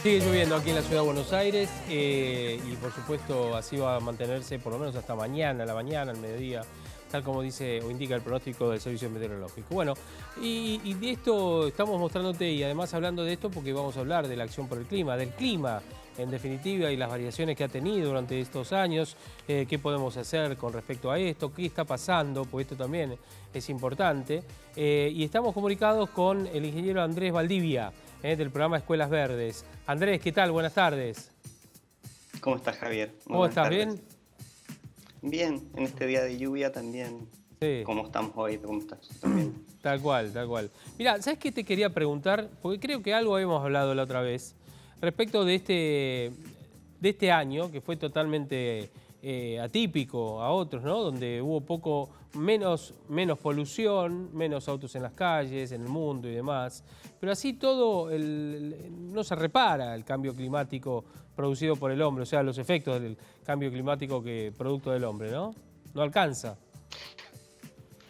Sigue lloviendo aquí en la ciudad de Buenos Aires y por supuesto así va a mantenerse por lo menos hasta mañana, a la mañana, al mediodía, tal como dice o indica el pronóstico del Servicio Meteorológico. Bueno, y de esto estamos mostrándote y además hablando de esto porque vamos a hablar de la acción por el clima, del clima en definitiva y las variaciones que ha tenido durante estos años, qué podemos hacer con respecto a esto, qué está pasando, porque esto también es importante. Y estamos comunicados con el ingeniero Andrés Valdivia, del programa Escuelas Verdes. Andrés, ¿qué tal? Buenas tardes. ¿Cómo estás, Javier? Muy ¿Cómo buenas estás? tardes. ¿Bien? Bien, en este día de lluvia también. Sí. ¿Cómo estamos hoy? ¿Cómo estás tú también? Tal cual, tal cual. Mira, ¿sabes qué te quería preguntar? Porque creo que algo habíamos hablado la otra vez respecto de este año, que fue totalmente atípico a otros, ¿no? Donde hubo menos polución, menos autos en las calles, en el mundo y demás. Pero así todo no se repara el cambio climático producido por el hombre, o sea, los efectos del cambio climático producto del hombre, ¿no? No alcanza.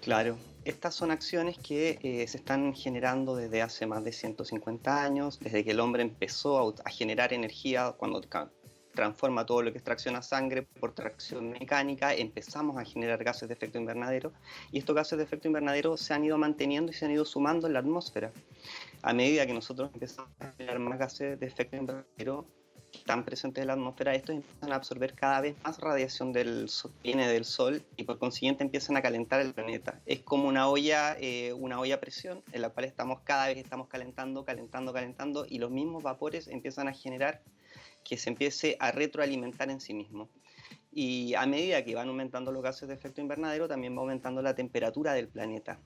Claro, estas son acciones que se están generando desde hace más de 150 años, desde que el hombre empezó a generar energía cuando transforma todo lo que es tracción a sangre por tracción mecánica, empezamos a generar gases de efecto invernadero y estos gases de efecto invernadero se han ido manteniendo y se han ido sumando en la atmósfera. A medida que nosotros empezamos a generar más gases de efecto invernadero que están presentes en la atmósfera, estos empiezan a absorber cada vez más radiación viene del Sol y por consiguiente empiezan a calentar el planeta. Es como una olla a presión en la cual cada vez estamos calentando y los mismos vapores empiezan a generar que se empiece a retroalimentar en sí mismo. Y a medida que van aumentando los gases de efecto invernadero, también va aumentando la temperatura del planeta.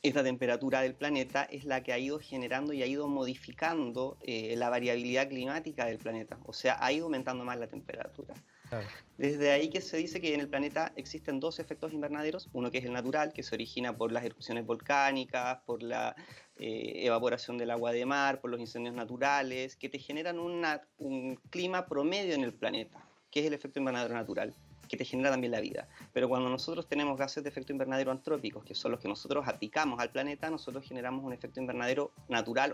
Esta temperatura del planeta es la que ha ido generando y ha ido modificando la variabilidad climática del planeta. O sea, ha ido aumentando más la temperatura. Claro. Desde ahí que se dice que en el planeta existen dos efectos invernaderos, uno que es el natural, que se origina por las erupciones volcánicas, por la evaporación del agua de mar, por los incendios naturales, que te generan un clima promedio en el planeta, que es el efecto invernadero natural, que te genera también la vida. Pero cuando nosotros tenemos gases de efecto invernadero antrópicos, que son los que nosotros aplicamos al planeta, nosotros generamos un efecto invernadero natural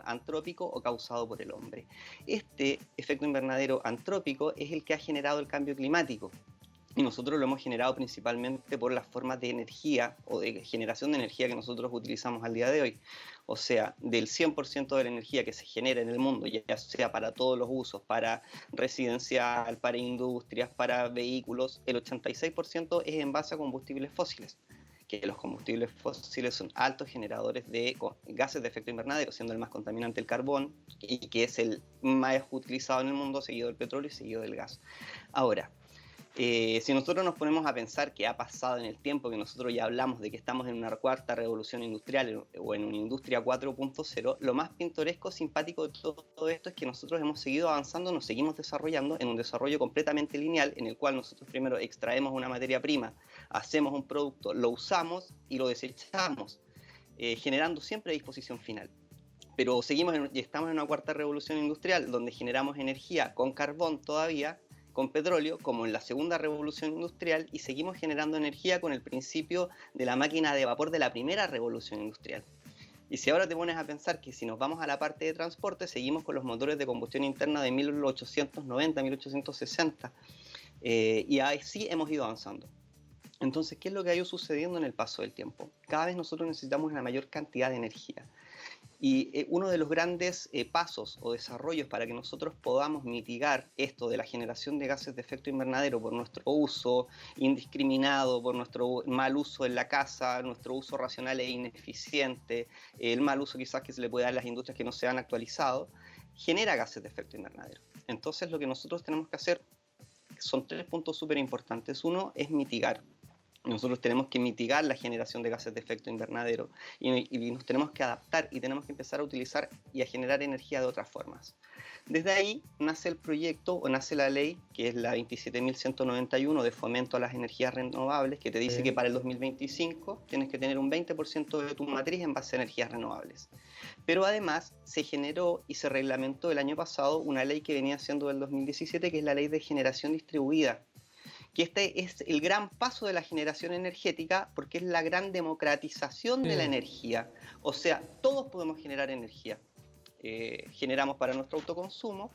antrópico o causado por el hombre. Este efecto invernadero antrópico es el que ha generado el cambio climático. Y nosotros lo hemos generado principalmente por las formas de energía o de generación de energía que nosotros utilizamos al día de hoy. O sea, del 100% de la energía que se genera en el mundo, ya sea para todos los usos, para residencial, para industrias, para vehículos, el 86% es en base a combustibles fósiles. Que los combustibles fósiles son altos generadores de gases de efecto invernadero, siendo el más contaminante el carbón, y que es el más utilizado en el mundo, seguido del petróleo y seguido del gas. Ahora, si nosotros nos ponemos a pensar qué ha pasado en el tiempo, que nosotros ya hablamos de que estamos en una cuarta revolución industrial o en una industria 4.0, lo más pintoresco, simpático de todo esto es que nosotros hemos seguido avanzando, nos seguimos desarrollando en un desarrollo completamente lineal, en el cual nosotros primero extraemos una materia prima, hacemos un producto, lo usamos y lo desechamos, generando siempre disposición final. Pero estamos en una cuarta revolución industrial donde generamos energía con carbón todavía, con petróleo, como en la segunda revolución industrial, y seguimos generando energía con el principio de la máquina de vapor de la primera revolución industrial. Y si ahora te pones a pensar que si nos vamos a la parte de transporte, seguimos con los motores de combustión interna de 1890, 1860, y así hemos ido avanzando. Entonces, ¿qué es lo que ha ido sucediendo en el paso del tiempo? Cada vez nosotros necesitamos una mayor cantidad de energía. Y uno de los grandes pasos o desarrollos para que nosotros podamos mitigar esto de la generación de gases de efecto invernadero por nuestro uso indiscriminado, por nuestro mal uso en la casa, nuestro uso racional e ineficiente, el mal uso quizás que se le puede dar a las industrias que no se han actualizado, genera gases de efecto invernadero. Entonces lo que nosotros tenemos que hacer son 3 puntos súper importantes. Uno es mitigar. Nosotros tenemos que mitigar la generación de gases de efecto invernadero y nos tenemos que adaptar y tenemos que empezar a utilizar y a generar energía de otras formas. Desde ahí nace el proyecto o nace la ley, que es la 27.191 de fomento a las energías renovables, que te dice que para el 2025 tienes que tener un 20% de tu matriz en base a energías renovables. Pero además se generó y se reglamentó el año pasado una ley que venía siendo del 2017, que es la ley de generación distribuida, que este es el gran paso de la generación energética porque es la gran democratización de la energía. O sea, todos podemos generar energía. generamos para nuestro autoconsumo,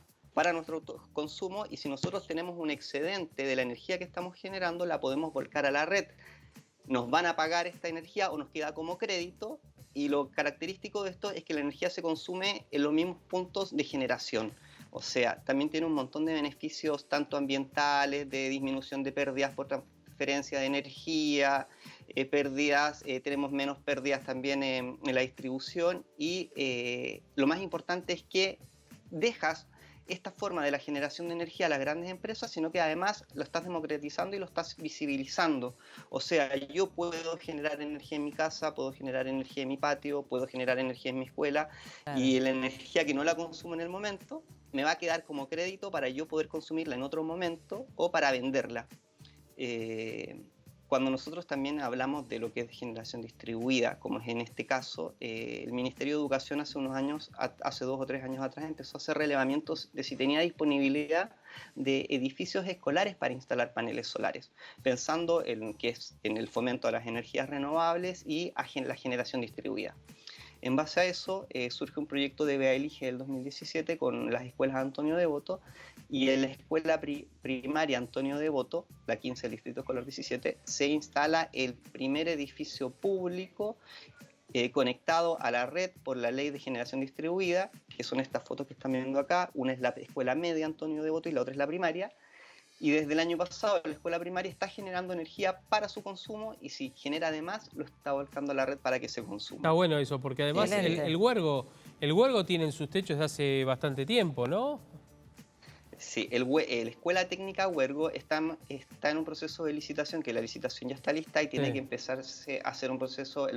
y si nosotros tenemos un excedente de la energía que estamos generando, la podemos volcar a la red. Nos van a pagar esta energía o nos queda como crédito, y lo característico de esto es que la energía se consume en los mismos puntos de generación. O sea, también tiene un montón de beneficios tanto ambientales, de disminución de pérdidas por transferencia de energía, tenemos menos pérdidas también en la distribución, y lo más importante es que dejas esta forma de la generación de energía a las grandes empresas, sino que además lo estás democratizando y lo estás visibilizando. O sea, yo puedo generar energía en mi casa, puedo generar energía en mi patio, puedo generar energía en mi escuela, Claro. y la energía que no la consumo en el momento me va a quedar como crédito para yo poder consumirla en otro momento o para venderla. Cuando nosotros también hablamos de lo que es generación distribuida, como es en este caso, el Ministerio de Educación hace 2 o 3 años atrás, empezó a hacer relevamientos de si tenía disponibilidad de edificios escolares para instalar paneles solares, pensando en el fomento a las energías renovables y a la generación distribuida. En base a eso surge un proyecto de BEA Elige del 2017 con las escuelas Antonio Devoto, y en la escuela primaria Antonio Devoto, la 15 del Distrito Escolar 17, se instala el primer edificio público conectado a la red por la ley de generación distribuida, que son estas fotos que están viendo acá. Una es la escuela media Antonio Devoto y la otra es la primaria. Y desde el año pasado la escuela primaria está generando energía para su consumo, y si genera además lo está volcando a la red para que se consuma. Está bueno eso, porque además el huergo tiene en sus techos desde hace bastante tiempo, ¿no? Sí, la Escuela Técnica Huergo está en un proceso de licitación, que la licitación ya está lista y tiene que empezarse a hacer el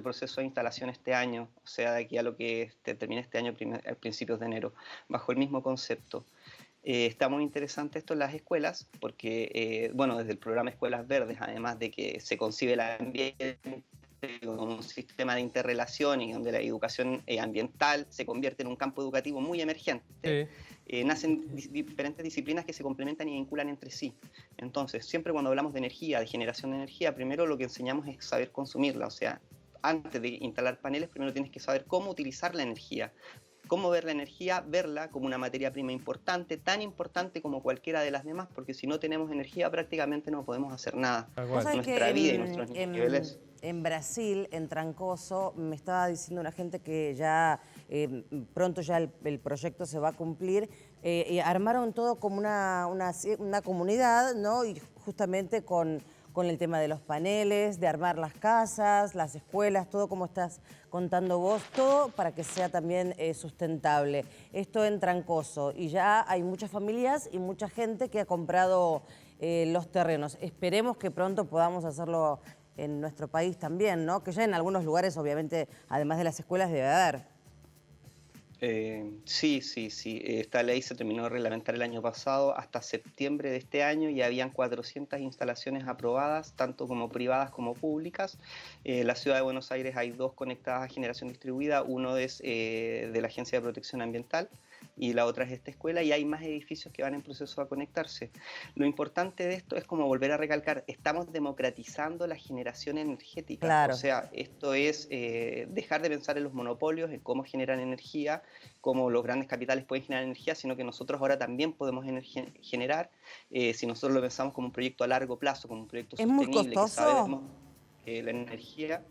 proceso de instalación este año, o sea, de aquí a lo que termine este año, a principios de enero, bajo el mismo concepto. Está muy interesante esto en las escuelas porque, bueno, desde el programa Escuelas Verdes, además de que se concibe el ambiente como un sistema de interrelación y donde la educación ambiental se convierte en un campo educativo muy emergente, nacen diferentes disciplinas que se complementan y vinculan entre sí. Entonces, siempre cuando hablamos de energía, de generación de energía, primero lo que enseñamos es saber consumirla. O sea, antes de instalar paneles, primero tienes que saber cómo utilizar la energía. Cómo ver la energía, verla como una materia prima importante, tan importante como cualquiera de las demás, porque si no tenemos energía prácticamente no podemos hacer nada. Nuestra vida y nuestros niveles. En Brasil, en Trancoso, me estaba diciendo una gente que ya pronto ya el proyecto se va a cumplir, y armaron todo como una comunidad, ¿no? Y justamente con el tema de los paneles, de armar las casas, las escuelas, todo como estás contando vos, todo para que sea también sustentable. Esto en Trancoso, y ya hay muchas familias y mucha gente que ha comprado los terrenos. Esperemos que pronto podamos hacerlo en nuestro país también, ¿no? Que ya en algunos lugares, obviamente, además de las escuelas, debe haber. Sí. Esta ley se terminó de reglamentar el año pasado. Hasta septiembre de este año ya habían 400 instalaciones aprobadas, tanto como privadas como públicas. En la ciudad de Buenos Aires hay 2 conectadas a generación distribuida. Uno es de la Agencia de Protección Ambiental y la otra es esta escuela, y hay más edificios que van en proceso a conectarse. Lo importante de esto es como volver a recalcar, estamos democratizando la generación energética. Claro. O sea, esto es dejar de pensar en los monopolios, en cómo generan energía, cómo los grandes capitales pueden generar energía, sino que nosotros ahora también podemos generar, si nosotros lo pensamos como un proyecto a largo plazo, como un proyecto sostenible. ¿Es muy costoso? Que sabemos la energía,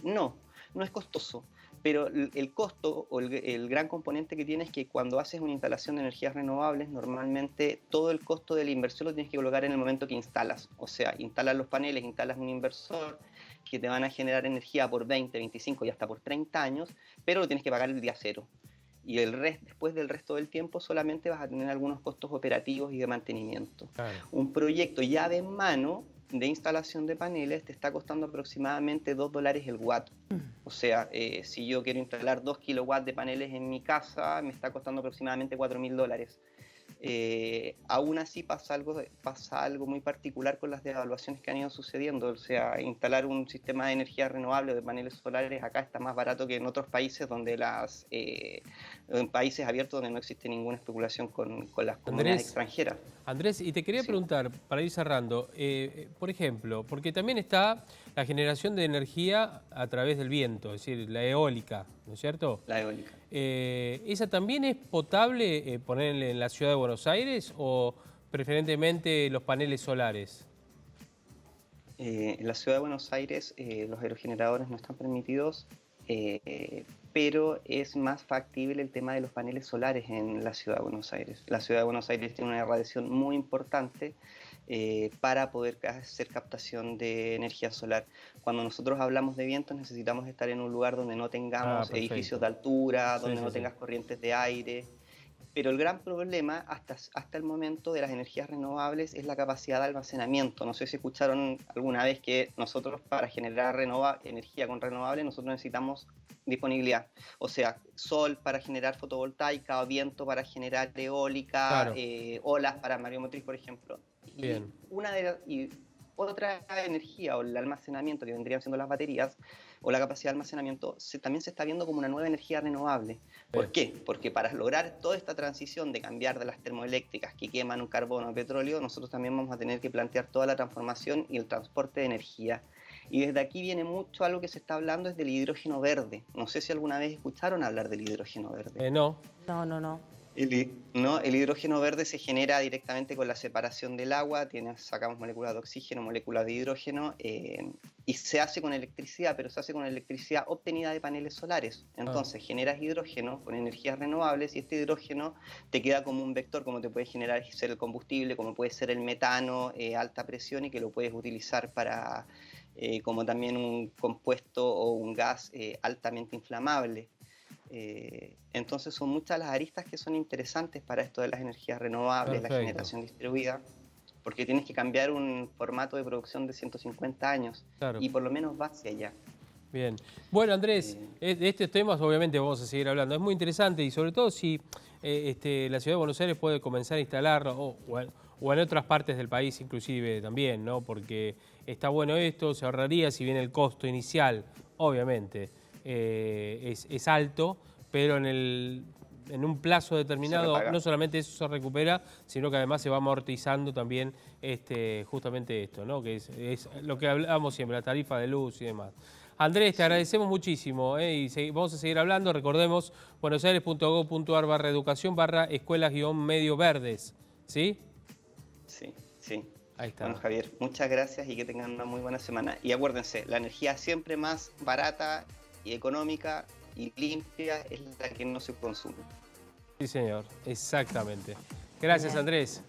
no es costoso. Pero el costo o el gran componente que tiene es que cuando haces una instalación de energías renovables, normalmente todo el costo de la inversión lo tienes que colocar en el momento que instalas. O sea, instalas los paneles, instalas un inversor que te van a generar energía por 20, 25 y hasta por 30 años, pero lo tienes que pagar el día cero. Y después del resto del tiempo solamente vas a tener algunos costos operativos y de mantenimiento. Claro. Un proyecto llave en mano de instalación de paneles te está costando aproximadamente $2 el watt. O sea, si yo quiero instalar 2 kilowatts de paneles en mi casa, me está costando aproximadamente $4.000. Aún así pasa algo muy particular con las devaluaciones que han ido sucediendo. O sea, instalar un sistema de energía renovable de paneles solares acá está más barato que en otros países en países abiertos donde no existe ninguna especulación con las comunidades extranjeras. Andrés, y te quería preguntar, para ir cerrando, por ejemplo, porque también está la generación de energía a través del viento, es decir, la eólica, ¿no es cierto? La eólica. ¿esa también es potable ponerle en la ciudad de Buenos Aires o preferentemente los paneles solares? En la ciudad de Buenos Aires los aerogeneradores no están permitidos, pero es más factible el tema de los paneles solares en la ciudad de Buenos Aires. La ciudad de Buenos Aires tiene una radiación muy importante para poder hacer captación de energía solar. Cuando nosotros hablamos de vientos necesitamos estar en un lugar donde no tengamos edificios de altura, donde no tengas corrientes de aire. Pero el gran problema hasta el momento de las energías renovables es la capacidad de almacenamiento. No sé si escucharon alguna vez que nosotros para generar energía con renovables nosotros necesitamos disponibilidad. O sea, sol para generar fotovoltaica, o viento para generar eólica, Claro. olas para mareomotriz, por ejemplo. Bien. Y otra energía o el almacenamiento que vendrían siendo las baterías o la capacidad de almacenamiento también se está viendo como una nueva energía renovable. ¿Por qué? Porque para lograr toda esta transición de cambiar de las termoeléctricas que queman un carbono o petróleo, nosotros también vamos a tener que plantear toda la transformación y el transporte de energía. Y desde aquí viene mucho algo que se está hablando, es del hidrógeno verde. No sé si alguna vez escucharon hablar del hidrógeno verde. No. No. El hidrógeno verde se genera directamente con la separación del agua, sacamos moléculas de oxígeno, moléculas de hidrógeno, y se hace con electricidad, pero se hace con electricidad obtenida de paneles solares. Entonces generas hidrógeno con energías renovables y este hidrógeno te queda como un vector, como te puede generar ser el combustible, como puede ser el metano, alta presión, y que lo puedes utilizar para como también un compuesto o un gas altamente inflamable. Entonces son muchas las aristas que son interesantes para esto de las energías renovables, la generación distribuida, porque tienes que cambiar un formato de producción de 150 años y por lo menos va hacia allá. Bien. Bueno, Andrés, de estos temas obviamente vamos a seguir hablando. Es muy interesante y sobre todo si la Ciudad de Buenos Aires puede comenzar a instalarlo o en otras partes del país inclusive también, ¿no? Porque está bueno esto, se ahorraría, si bien el costo inicial, obviamente, es alto, pero en un plazo determinado no solamente eso se recupera, sino que además se va amortizando también justamente esto, ¿no? Que es lo que hablamos siempre, la tarifa de luz y demás. Andrés, te agradecemos muchísimo y vamos a seguir hablando. Recordemos buenosaires.gov.ar/educación/escuelas-medio verdes, ¿sí? Sí. Ahí está. Bueno, Javier, muchas gracias y que tengan una muy buena semana. Y acuérdense, la energía siempre más barata y económica y limpia es la que no se consume. Sí, señor, exactamente. Gracias, Andrés.